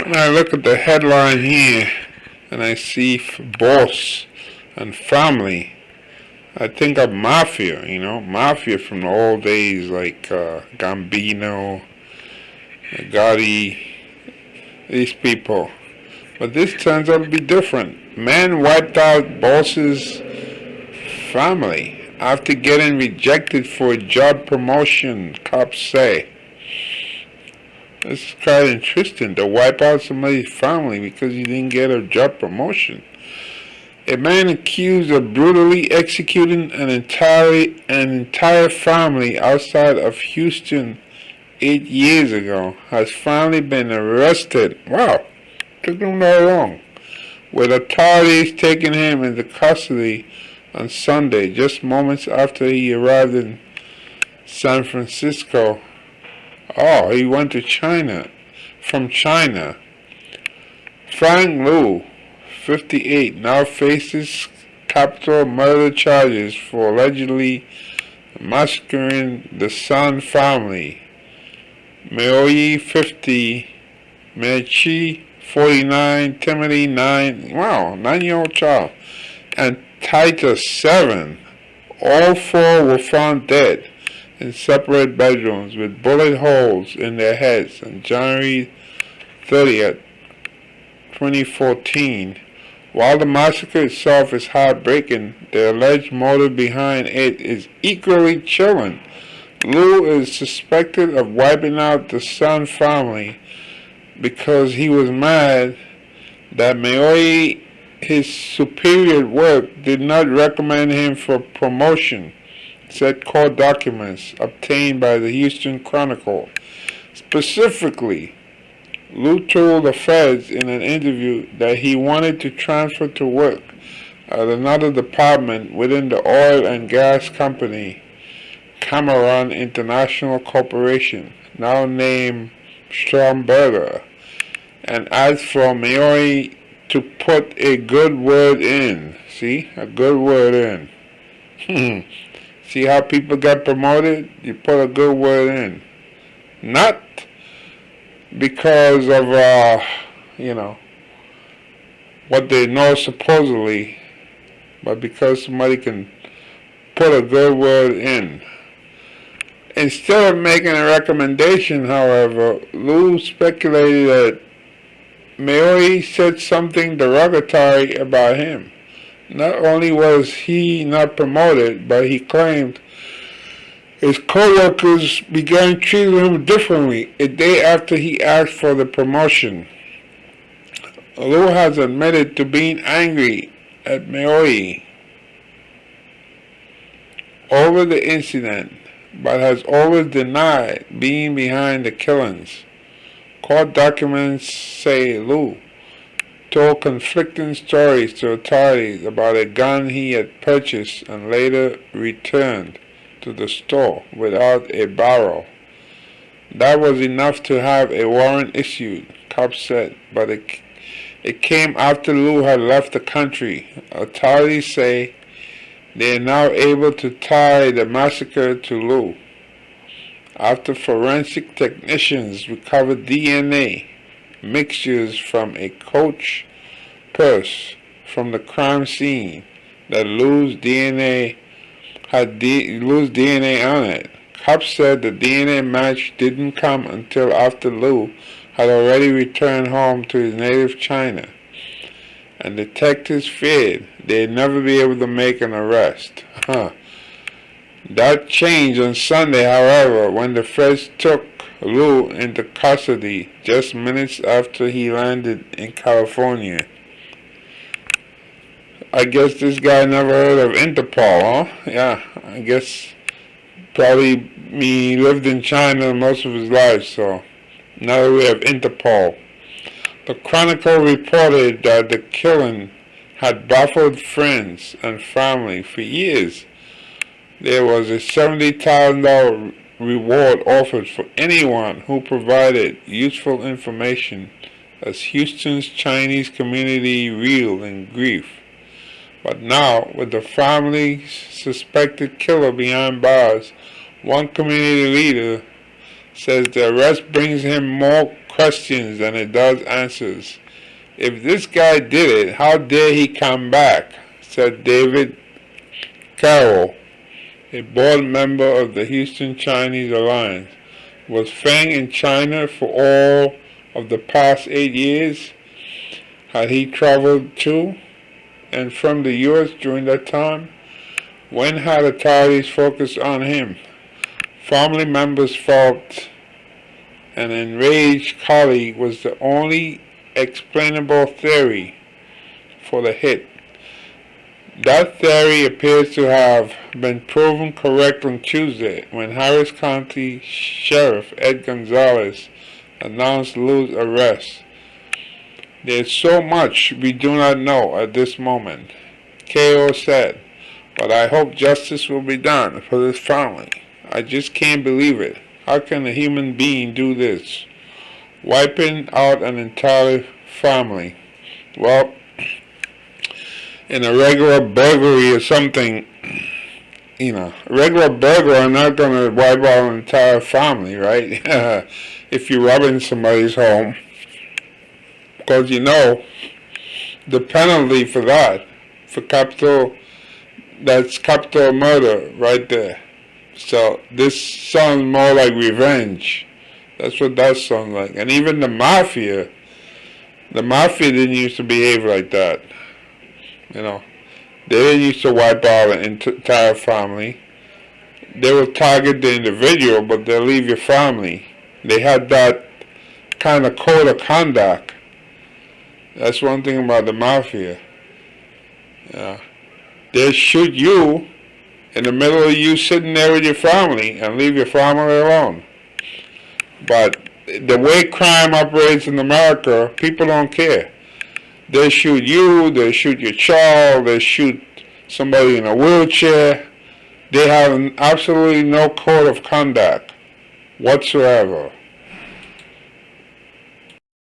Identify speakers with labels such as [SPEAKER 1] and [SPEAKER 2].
[SPEAKER 1] When I look at the headline here and I see boss and family, I think of mafia, mafia from the old days like Gambino, Gotti, these people. But this turns out to be different. Man wiped out boss's family after getting rejected for a job promotion, cops say. This is quite interesting, to wipe out somebody's family because you didn't get a job promotion. A man accused of brutally executing an entire family outside of Houston 8 years ago has finally been arrested. Wow, took him that long. With authorities taking him into custody on Sunday, just moments after he arrived in San Francisco. Oh, he went to China, from China. Fang Lu, 58, now faces capital murder charges for allegedly massacring the Sun family. Maoye, 50, MeiXie, 49, Timothy, 9, wow, 9-year-old child, and Titus, 7. All 4 were found dead in separate bedrooms with bullet holes in their heads on January 30th, 2014. While the massacre itself is heartbreaking, the alleged motive behind it is equally chilling. Lu is suspected of wiping out the Sun family because he was mad that Maoye, his superior at work, did not recommend him for promotion, said court documents obtained by the Houston Chronicle. Specifically, Lu told the feds in an interview that he wanted to transfer to work at another department within the oil and gas company Cameron International Corporation, now named Stromberger, and asked for Maoye to put a good word in. See? A good word in. See how people get promoted? You put a good word in. Not because of, what they know supposedly, but because somebody can put a good word in. Instead of making a recommendation, however, Lu speculated that Maoye said something derogatory about him. Not only was he not promoted, but he claimed his co-workers began treating him differently a day after he asked for the promotion. Lu has admitted to being angry at Maoye over the incident, but has always denied being behind the killings. Court documents say Lu told conflicting stories to authorities about a gun he had purchased and later returned to the store without a barrel. That was enough to have a warrant issued, cops said, but it came after Lu had left the country. Authorities say they are now able to tie the massacre to Lu after forensic technicians recovered DNA mixtures from a coach purse from the crime scene that Lu's DNA had Lu's DNA on it. Cops said the DNA match didn't come until after Lu had already returned home to his native China, and detectives feared they'd never be able to make an arrest. That changed on Sunday, however, when the feds took Lu into custody just minutes after he landed in California. I guess this guy never heard of Interpol, huh? Yeah, I guess probably he lived in China most of his life, so now we have Interpol. The Chronicle reported that the killing had baffled friends and family for years. There was a $70,000 reward offered for anyone who provided useful information as Houston's Chinese community reeled in grief. But now, with the family's suspected killer behind bars, one community leader says the arrest brings him more questions than it does answers. If this guy did it, how dare he come back? Said David Carroll, a board member of the Houston Chinese Alliance. Was Fang in China for all of the past 8 years? Had he traveled to and from the U.S. during that time? When had authorities focused on him? Family members felt an enraged colleague was the only explainable theory for the hit. That theory appears to have been proven correct on Tuesday when Harris County Sheriff Ed Gonzalez announced Lu's arrest. There's so much we do not know at this moment, KO said, but I hope justice will be done for this family. I just can't believe it. How can a human being do this? Wiping out an entire family. Well, in a regular burglary or something, a regular burglar are not going to wipe out an entire family, right? If you're robbing somebody's home. Because the penalty for that, that's capital murder right there. So this sounds more like revenge. That's what that sounds like. And even the mafia didn't used to behave like that. They didn't used to wipe out an entire family. They will target the individual, but they'll leave your family. They had that kind of code of conduct. That's one thing about the mafia. Yeah. They'll shoot you in the middle of you sitting there with your family and leave your family alone. But the way crime operates in America, people don't care. They shoot you, they shoot your child, they shoot somebody in a wheelchair. They have absolutely no code of conduct whatsoever.